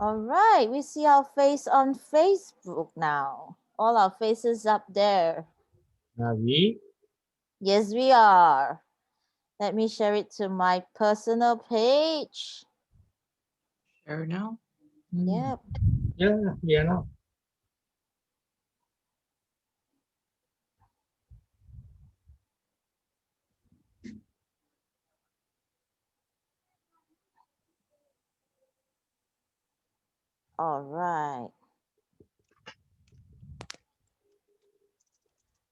All right, we see our face on Facebook now. All our faces up there. Are we? Yes, we are. Let me share it to my personal page. Share now. Yep. Yeah, yeah, no. All right.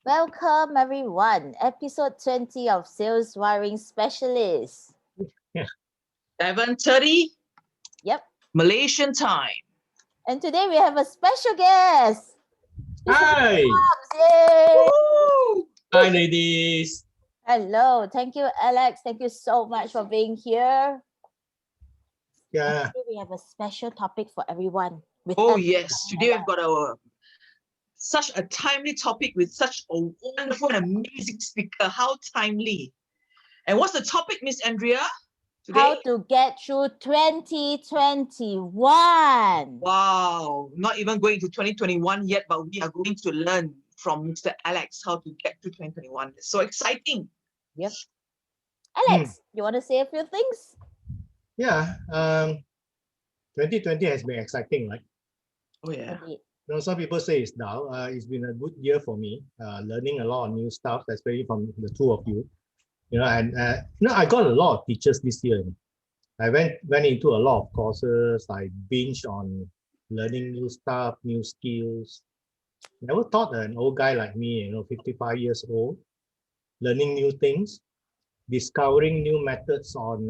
Welcome everyone. Episode 20 of Sales Wiring Specialist. 7:30 Yep. Malaysian time. And today we have a special guest. Hi. Yay! Woo! Hi, ladies. Hello. Thank you, Alex. Thank you so much for being here. Yeah. Today we have a special topic for everyone. With Oh us. yes, today we've got such a timely topic with such a wonderful and amazing speaker. How timely! And what's the topic, Miss Andrea? Today? How to get through 2021. Wow, not even going to 2021 yet, but we are going to learn from Mr. Alex how to get to 2021. It's so exciting. Yep. Alex, you want to say a few things? Yeah. 2020 has been exciting, right? Oh yeah. Indeed. You know, some people say it's dull. It's been a good year for me, learning a lot of new stuff, especially from the two of you. You know, and you know, I got a lot of teachers this year. I went into a lot of courses. I binged on learning new stuff, new skills. Never thought that an old guy like me, you know, 55 years old, learning new things, discovering new methods on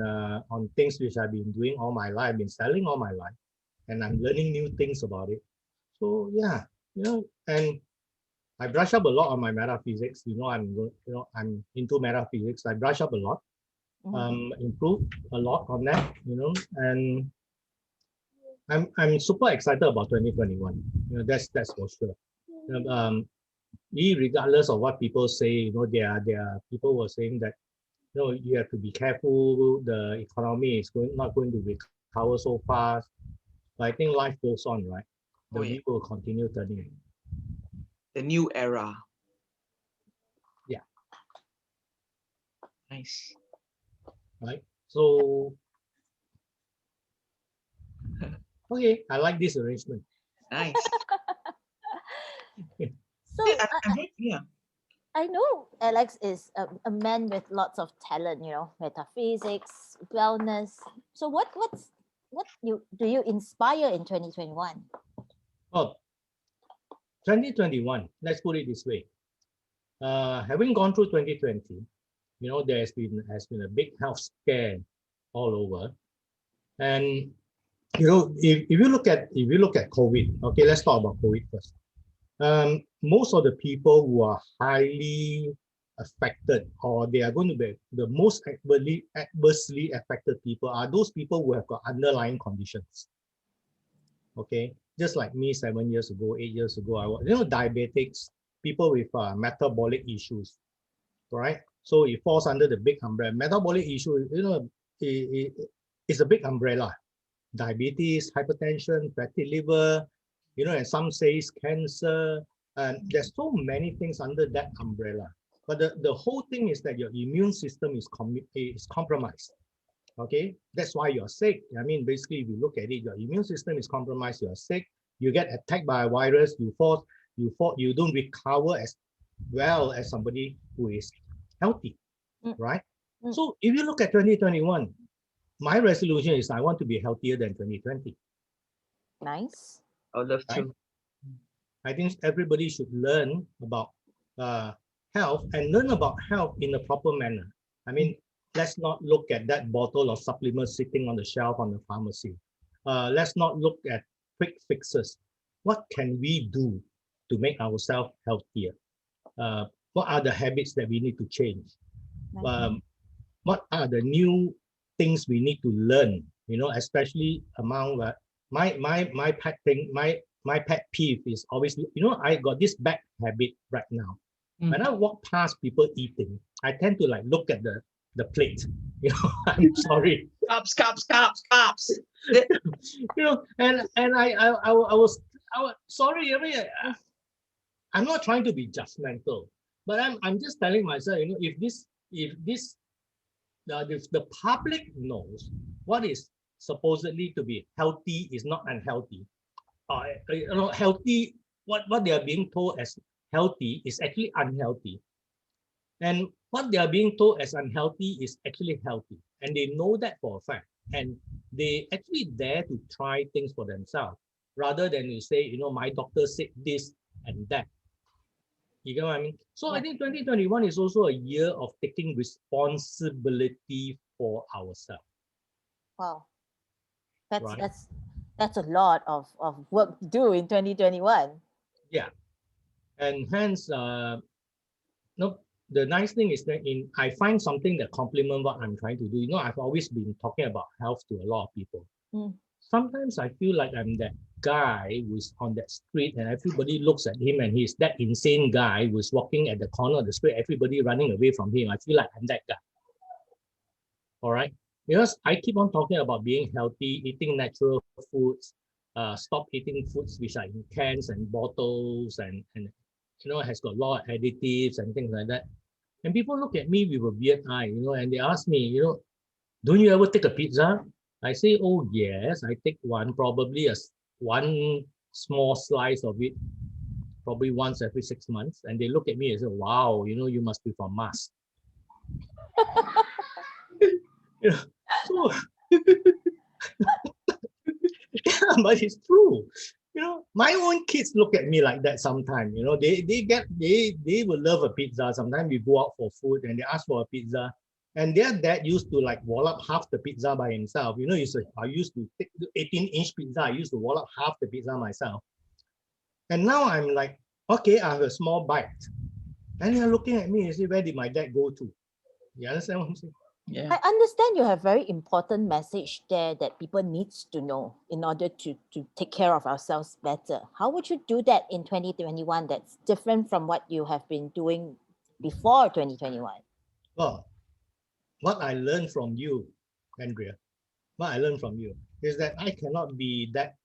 things which I've been doing all my life, been selling all my life, and I'm learning new things about it. So yeah, you know, and I brush up a lot on my metaphysics. You know, I'm into metaphysics. I brush up a lot, improve a lot on that. You know, and I'm super excited about 2021. You know, that's for sure. You know, regardless of what people say, you know, there are people were saying that, you know, you have to be careful. The economy is not going to recover so fast. But I think life goes on, right? The Oh, wheel yeah. will continue turning. The new era. Yeah. Nice. Right. So okay, I like this arrangement. Nice. So Yeah. I know Alex is a man with lots of talent, you know, metaphysics, wellness. So what do you inspire in 2021? Oh, 2021. Let's put it this way. Having gone through 2020, you know, there has been a big health scare all over, and you know, if you look at COVID, okay, let's talk about COVID first. Most of the people who are highly affected, or they are going to be the most adversely affected people, are those people who have got underlying conditions. Okay, just like me 7 years ago, 8 years ago, I was, you know, diabetics, people with metabolic issues, right? So it falls under the big umbrella. Metabolic issue, you know, it's a big umbrella. Diabetes, hypertension, fatty liver, you know, and some say it's cancer. And there's so many things under that umbrella. But the whole thing is that your immune system is compromised. Okay, that's why you're sick. I mean, basically, if you look at it, your immune system is compromised. You're sick. You get attacked by a virus. You don't recover as well as somebody who is healthy, right? So if you look at 2021, my resolution is I want to be healthier than 2020. Nice. I would love Right? to. I think everybody should learn about health and learn about health in a proper manner. I mean, let's not look at that bottle of supplements sitting on the shelf on the pharmacy. Let's not look at quick fixes. What can we do to make ourselves healthier? What are the habits that we need to change? What are the new things we need to learn? You know, especially among my pet thing, my pet peeve is always, I got this bad habit right now. When I walk past people eating, I tend to like look at the plate. I'm sorry. Cups. And I was sorry. I mean, I'm not trying to be judgmental, but I'm just telling myself, if the public knows what is supposedly to be healthy is not unhealthy, healthy, what they are being told as healthy is actually unhealthy, and what they are being told as unhealthy is actually healthy, and they know that for a fact, and they actually dare to try things for themselves rather than you say, my doctor said this and that. You get what I mean? So I Yeah. think 2021 is also a year of taking responsibility for ourselves. Wow. That's Right. that's a lot of work to do in 2021. Yeah. And hence, no, the nice thing is that I find something that complement what I'm trying to do. I've always been talking about health to a lot of people. Mm. Sometimes I feel like I'm that guy who's on that street and everybody looks at him and he's that insane guy who's walking at the corner of the street, everybody running away from him. I feel like I'm that guy. All right. Because I keep on talking about being healthy, eating natural foods, stop eating foods which are in cans and bottles and has got a lot of additives and things like that. And people look at me with a weird eye, and they ask me, don't you ever take a pizza? I say, oh yes, I take one, probably one small slice of it, probably once every 6 months. And they look at me and say, wow, you must be from Mars. So, yeah, but it's true. My own kids look at me like that sometimes. They will love a pizza. Sometimes we go out for food and they ask for a pizza. And their dad used to like wallop half the pizza by himself. I used to take the 18-inch pizza. I used to wallop half the pizza myself. And now I'm like, okay, I have a small bite. And they're looking at me and say, where did my dad go to? You understand what I'm saying? Yeah. I understand you have very important message there that people needs to know in order to take care of ourselves better. How would you do that in 2021 that's different from what you have been doing before 2021? Well, what I learned from you, Andrea, what I learned from you is that I cannot be that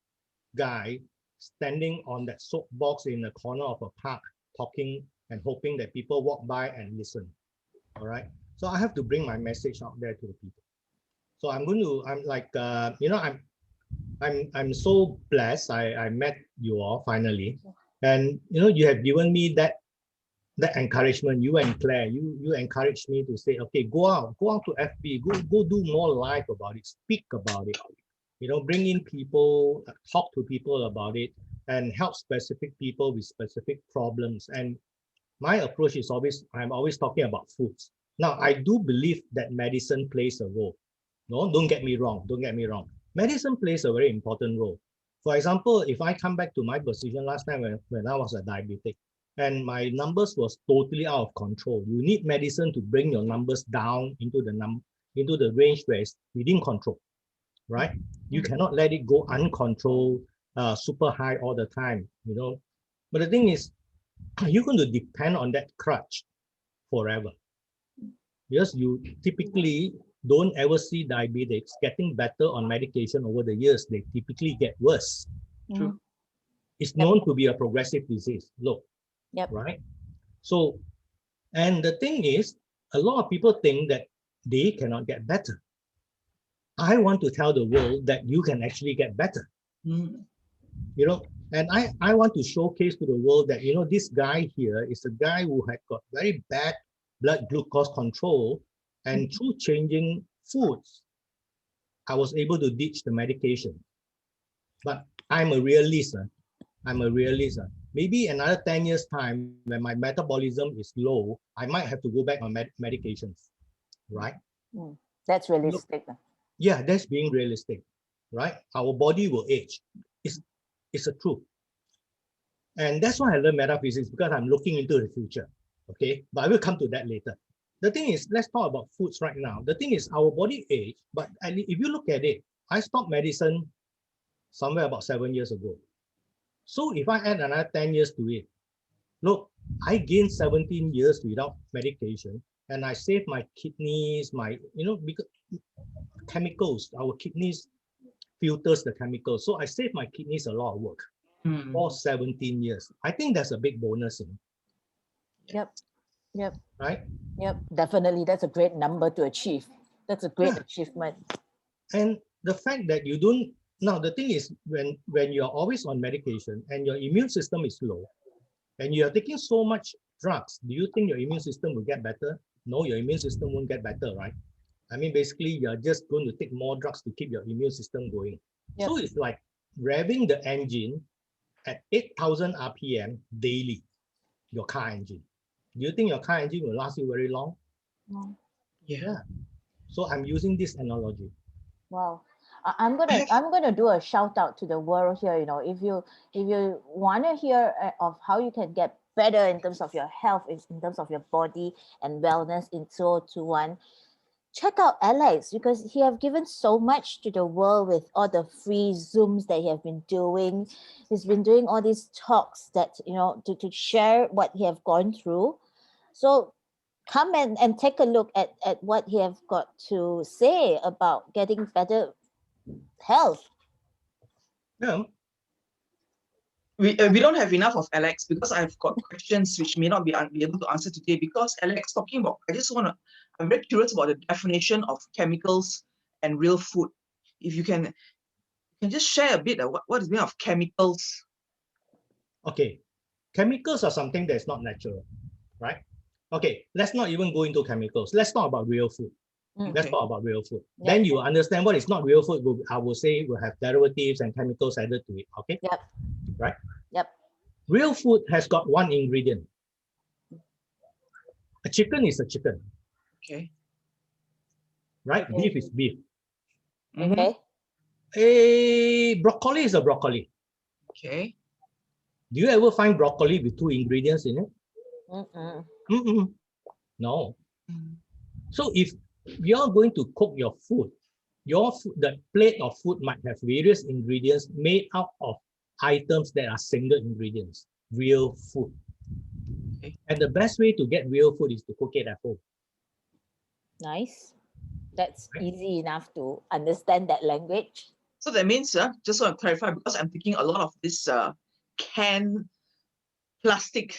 guy standing on that soapbox in the corner of a park talking and hoping that people walk by and listen. All right. So I have to bring my message out there to the people. So I'm so blessed I met you all finally. And you have given me that encouragement. You and Claire, you encouraged me to say, okay, go out to FB, go do more live about it, speak about it, bring in people, talk to people about it, and help specific people with specific problems. And my approach is I'm always talking about foods. Now, I do believe that medicine plays a role. No, don't get me wrong. Medicine plays a very important role. For example, if I come back to my position last time when I was a diabetic and my numbers was totally out of control, you need medicine to bring your numbers down into the range where it's within control, right? You cannot let it go uncontrolled, super high all the time, But the thing is, you're going to depend on that crutch forever. Because you typically don't ever see diabetics getting better on medication over the years. They typically get worse. True. It's known to be a progressive disease. Look, right? So, and the thing is, a lot of people think that they cannot get better. I want to tell the world that you can actually get better. And I want to showcase to the world that, this guy here is a guy who had got very bad blood glucose control, and through changing foods, I was able to ditch the medication. But I'm a realist. Maybe another 10 years time, when my metabolism is low, I might have to go back on medications, right? That's realistic. Yeah, that's being realistic, right? Our body will age. It's a truth. And that's why I learned metaphysics, because I'm looking into the future. Okay, but I will come to that later. The thing is, let's talk about foods right now. The thing is, our body age, but if you look at it, I stopped medicine somewhere about 7 years ago. So if I add another 10 years to it, look, I gained 17 years without medication, and I saved my kidneys, because chemicals, our kidneys filters the chemicals. So I saved my kidneys a lot of work for 17 years. I think that's a big bonus, Yep. Yep. right? Yep. Definitely. That's a great number to achieve. That's a great Yeah. achievement. And the fact that you don't, now the thing is, when you're always on medication and your immune system is low, and you're taking so much drugs, do you think your immune system will get better? No, your immune system won't get better, right? I mean, basically, you're just going to take more drugs to keep your immune system going. Yep. So it's like revving the engine at 8,000 RPM daily, your car engine. Do you think your car engine will last you very long? No. Yeah. So I'm using this analogy. Wow. I'm gonna do a shout out to the world here. You know, if you want to hear of how you can get better in terms of your health, in terms of your body and wellness in 2021, check out Alex, because he have given so much to the world with all the free Zooms that he have been doing. He's been doing all these talks that, you know, to share what he have gone through. So come and take a look at what he have got to say about getting better health. Yeah. We don't have enough of Alex, because I've got questions which may not be able to answer today, because Alex talking about, I'm very curious about the definition of chemicals and real food. If you can just share a bit of what is the meaning of chemicals. Okay, chemicals are something that's not natural, right? Okay, let's not even go into chemicals. Let's talk about real food. Let's talk about real food. Yep. Then you understand what is not real food. I will say will have derivatives and chemicals added to it. Okay. Yep. Right. Yep. Real food has got one ingredient. A chicken is a chicken. Okay. Right. Okay. Beef is beef. Okay. A broccoli is a broccoli. Okay. Do you ever find broccoli with two ingredients in it? No. So if you're going to cook your food, the plate of food might have various ingredients made up of items that are single ingredients, real food. Okay. And the best way to get real food is to cook it at home. Nice. That's easy enough to understand that language. So that means, just want to clarify, because I'm thinking a lot of this canned plastic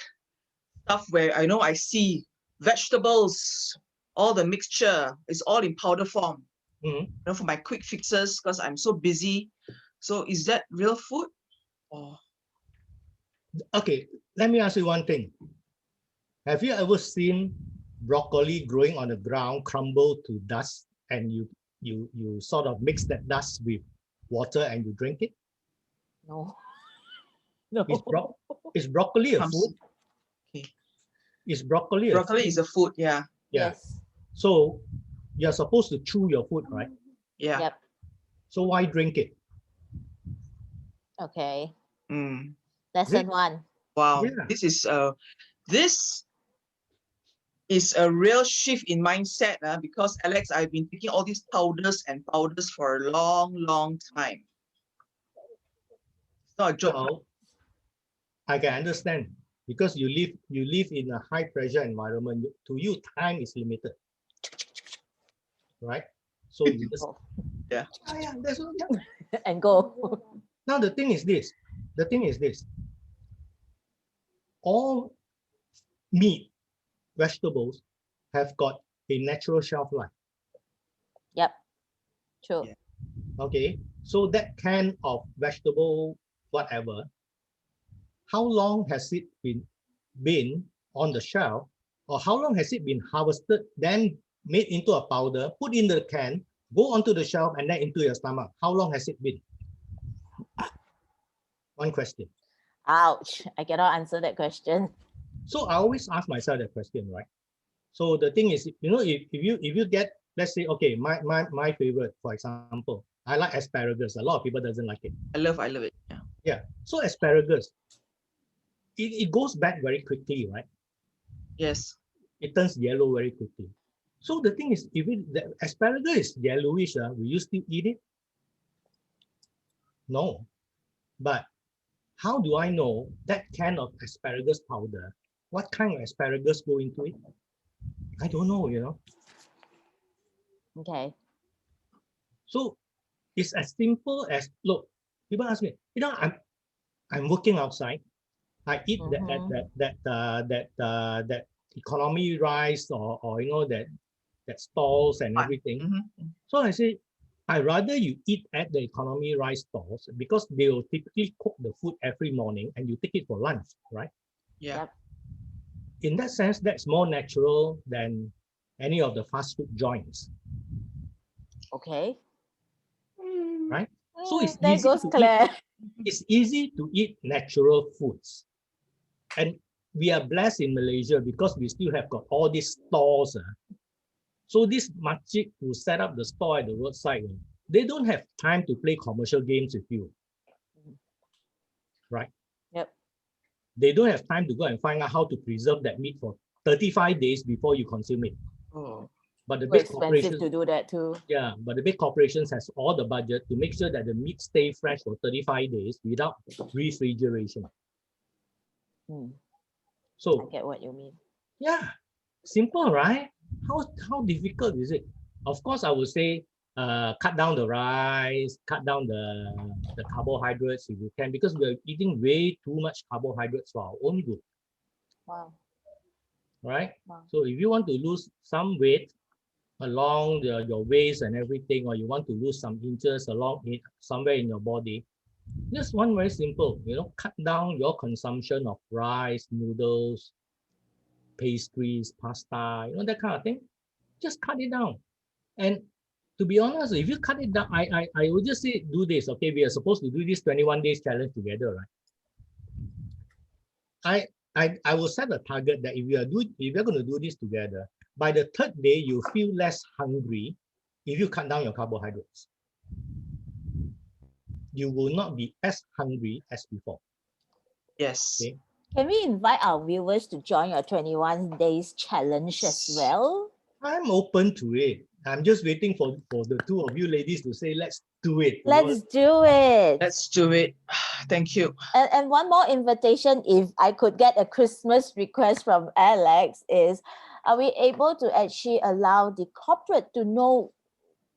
stuff where I know I see vegetables, all the mixture is all in powder form. You know, for my quick fixes, because I'm so busy. So is that real food? Or... Okay, let me ask you one thing. Have you ever seen broccoli growing on the ground crumble to dust, and you sort of mix that dust with water and you drink it? No. No. Is broccoli a food? Okay. Is broccoli Broccoli is a food, yeah. Yes. So you're supposed to chew your food, right? Yeah. Yep. So why drink it? Okay. Mm. Lesson one. Wow. Yeah. This is a real shift in mindset, because Alex, I've been taking all these powders for a long, long time. It's not a joke. Well, I can understand, because you live in a high pressure environment. To you, time is limited, right? So you just Yeah. that's what, yeah. And go. Now the thing is this. All meat, vegetables have got a natural shelf life. Yep. True. Yeah. Okay, so that can of vegetable, whatever, how long has it been on the shelf, or how long has it been harvested, then made into a powder, put in the can, go onto the shelf, and then into your stomach? How long has it been? One question. Ouch. I cannot answer that question. So I always ask myself that question, right? So the thing is, you know, if you get, let's say, okay, my favorite, for example, I like asparagus. A lot of people doesn't like it. I love it. Yeah. Yeah. So asparagus, it goes back very quickly, right? Yes. It turns yellow very quickly. So the thing is, if the asparagus is yellowish, will you still eat it? No. But how do I know that can of asparagus powder, what kind of asparagus go into it? I don't know, you know. Okay. So it's as simple as, look, people ask me, you know, I'm working outside. I eat Mhm. that economy rice or you know that stalls and Fine. everything. Mhm. So I say, I rather you eat at the economy rice stalls because they will typically cook the food every morning and you take it for lunch, right? Yeah. Yep. In that sense, that's more natural than any of the fast food joints, Okay. right? So it's There easy goes to eat. Claire. It's easy to eat natural foods, and we are blessed in Malaysia because we still have got all these stores. So this makcik who set up the store at the roadside, they don't have time to play commercial games with you, right? Yep. They don't have time to go and find out how to preserve that meat for 35 days before you consume it. Oh. But the Too big expensive corporations, to do that too. yeah, but the big corporations has all the budget to make sure that the meat stay fresh for 35 days without refrigeration. Hmm. I So get what you mean. yeah, simple, right? How difficult is it? Of course, I would say cut down the rice, cut down the carbohydrates if you can, because we're eating way too much carbohydrates for our own good, Wow. right? Wow. So if you want to lose some weight along your waist and everything, or you want to lose some inches along it somewhere in your body, just one very simple, you know, cut down your consumption of rice, noodles, pastries, pasta, you know, that kind of thing. Just cut it down. And to be honest, if you cut it down, I would just say do this. Okay, we are supposed to do this 21 days challenge together, right? I will set a target that if you're going to do this together, by the third day you feel less hungry if you cut down your carbohydrates. You will not be as hungry as before. Yes. Okay. Can we invite our viewers to join your 21 days challenge as well? I'm open to it. I'm just waiting for the two of you ladies to say, let's do it. You know, Let's do it. Let's do it. Thank you. And one more invitation, if I could get a Christmas request from Alex, is are we able to actually allow the corporate to know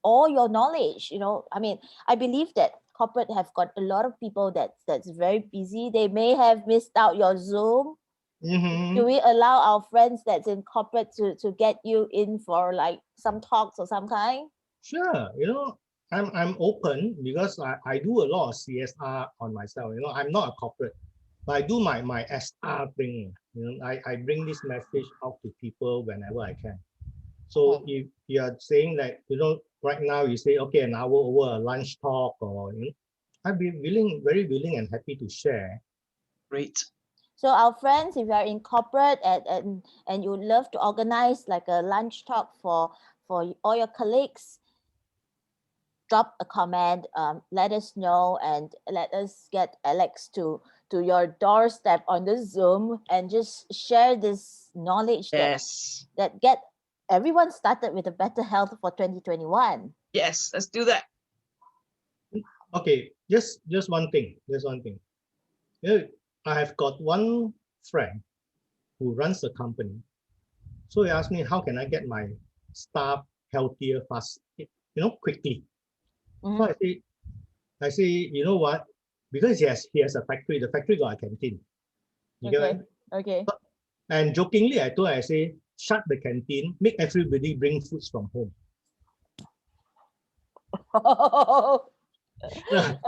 all your knowledge? You know, I mean, I believe that corporate have got a lot of people that's very busy. They may have missed out your Zoom. Do we allow our friends that's in corporate to get you in for like some talks or some kind? sure. You know, I'm open because I do a lot of CSR on myself. You know, I'm not a corporate, but I do my SR thing. You know, I bring this message out to people whenever I can. So Okay. if you are saying that, you know, right now you say, okay, an hour over a lunch talk, or you know, I'd be willing, very willing and happy to share. Great. So our friends, if you are in corporate and you would love to organize like a lunch talk for all your colleagues, drop a comment, let us know, and let us get Alex to your doorstep on the Zoom and just share this knowledge Yes. that get everyone started with a better health for 2021. Yes. Let's do that. Okay, just one thing, You know, I have got one friend who runs a company. So he asked me, how can I get my staff healthier fast, you know, quickly? So Mhm. I say, you know what? Because he has a factory. The factory got a canteen. You get what I Okay. mean? Okay. And jokingly, I say, shut the canteen, make everybody bring foods from home.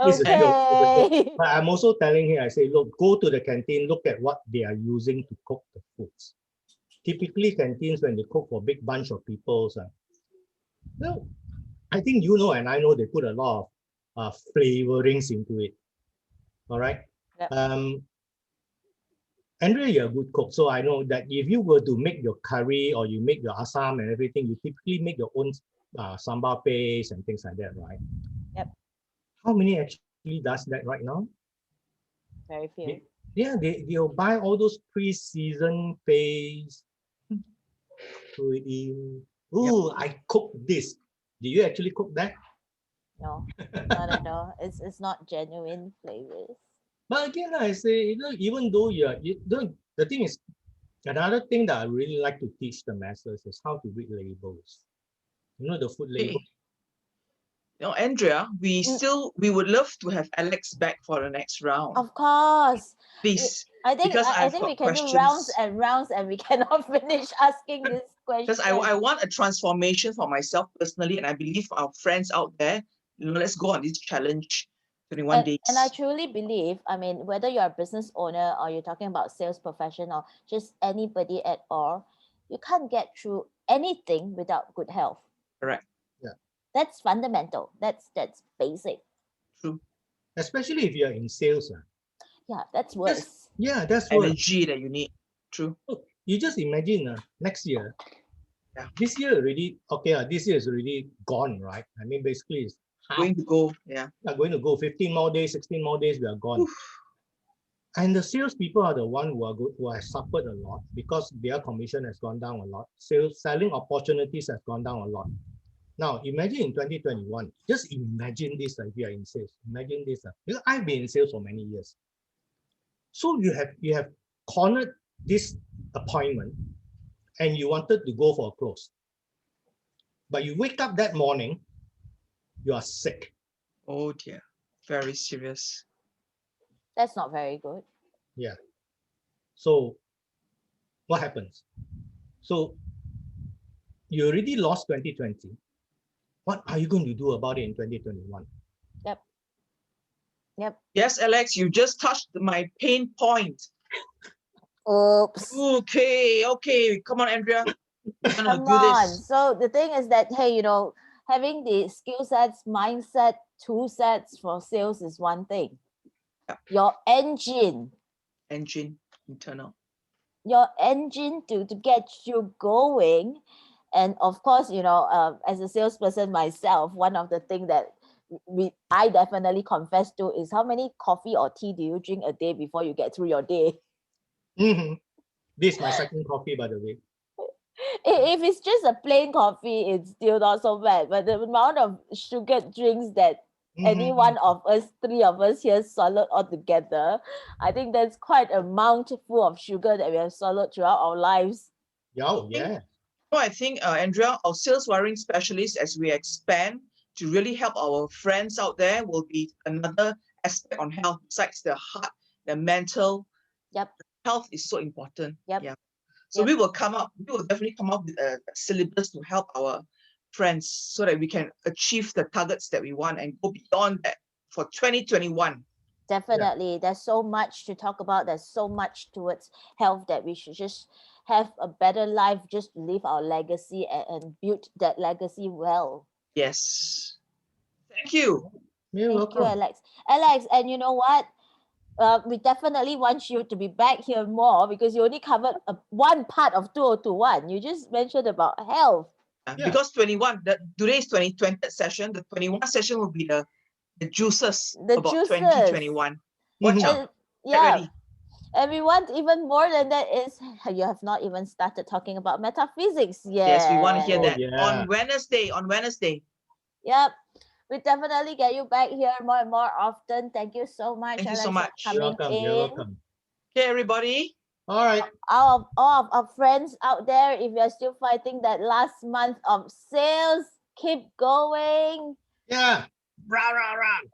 It's a joke, Okay. But I'm also telling him, I say, look, go to the canteen, look at what they are using to cook the foods. Typically, canteens, when they cook for a big bunch of people, well, I think you know and I know they put a lot of flavorings into it. All right. Yep. Andrea, you're a good cook, so I know that if you were to make your curry or you make your asam and everything, you typically make your own sambal paste and things like that, right? Yep. How many actually does that right now? Very few. Yeah, they'll buy all those pre-seasoned paste. Put it in. Oh, I cooked this. Did you actually cook that? No, not at all. It's not genuine flavors. But again, I say, even though the thing is, another thing that I really like to teach the masses is how to read labels. The food Okay. label. Andrea, Mm. we would love to have Alex back for the next round, Of course. please, I think because I I've think we got can do rounds questions. and rounds and we cannot finish asking this Because question. I want a transformation for myself personally, and I believe for our friends out there, let's go on this challenge, 21 days. And I truly believe, I mean, whether you're a business owner or you're talking about sales profession or just anybody at all, you can't get through anything without good health. Correct. That's fundamental. That's basic. True. Especially if you're in sales. Yeah, that's worse. Yeah, that's what. Energy that you need. True. Look, you just imagine next year. Yeah. This year already, okay, this year is already gone, right? I mean, basically, it's Going to go. Yeah. we are going to go 15 more days, 16 more days, we are gone. Oof. And the salespeople are the one who have suffered a lot because their commission has gone down a lot. Selling opportunities has gone down a lot. Now, imagine in 2021, just imagine this if you are in sales. Imagine this. Because I've been in sales for many years. So you have cornered this appointment and you wanted to go for a close. But you wake up that morning, you are sick. Oh dear. Very serious. That's not very good. Yeah. So what happens? So you already lost 2020. What are you going to do about it in 2021? Yep. Yes, Alex, you just touched my pain point. Oops. Okay. Come on, Andrea. We're gonna Come do on. this. So the thing is that, hey, having the skill sets, mindset, tool sets for sales is one thing. Yep. Your engine Internal. to get you going. And of course, as a salesperson myself, one of the things that I definitely confess to is how many coffee or tea do you drink a day before you get through your day? Mm-hmm. This is my second coffee, by the way. If it's just a plain coffee, it's still not so bad. But the amount of sugar drinks that any one of us, three of us here swallowed all together, I think that's quite a mouthful of sugar that we have swallowed throughout our lives. Yeah. I think, Andrea, our sales wiring specialist, as we expand to really help our friends out there, will be another aspect on health besides the heart, the mental. Yep. Health is so important. Yep. Yeah. So we will definitely come up with a syllabus to help our friends so that we can achieve the targets that we want and go beyond that for 2021. Definitely. There's so much to talk about. There's so much towards health that we should just have a better life, just leave our legacy and build that legacy well. Yes. Thank you. You're Thank you, welcome. Alex, and you know what? We definitely want you to be back here more because you only covered one part of 2021. You just mentioned about health. Yeah. Because today's 2020 session, the 21 session will be the juices about 2021. Watch out. Get ready. And we want even more than that is you have not even started talking about metaphysics yet. Yes, we want to hear that yeah. on Wednesday. Yep. We definitely get you back here more and more often. Thank you so much, Thank you Alex, so much. for coming in. You're welcome. Okay, everybody. All right. All of our friends out there, if you're still fighting that last month of sales, keep going. Yeah. Rah.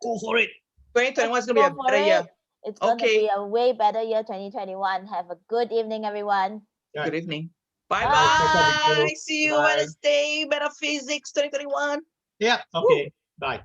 Go for it. 2021 is going to be a better year. It's going to be a way better year, 2021. Have a good evening, everyone. Yeah. Good evening. Bye. Bye. See you Bye. Wednesday. Metaphysics 2021. Yeah. Okay. Bye.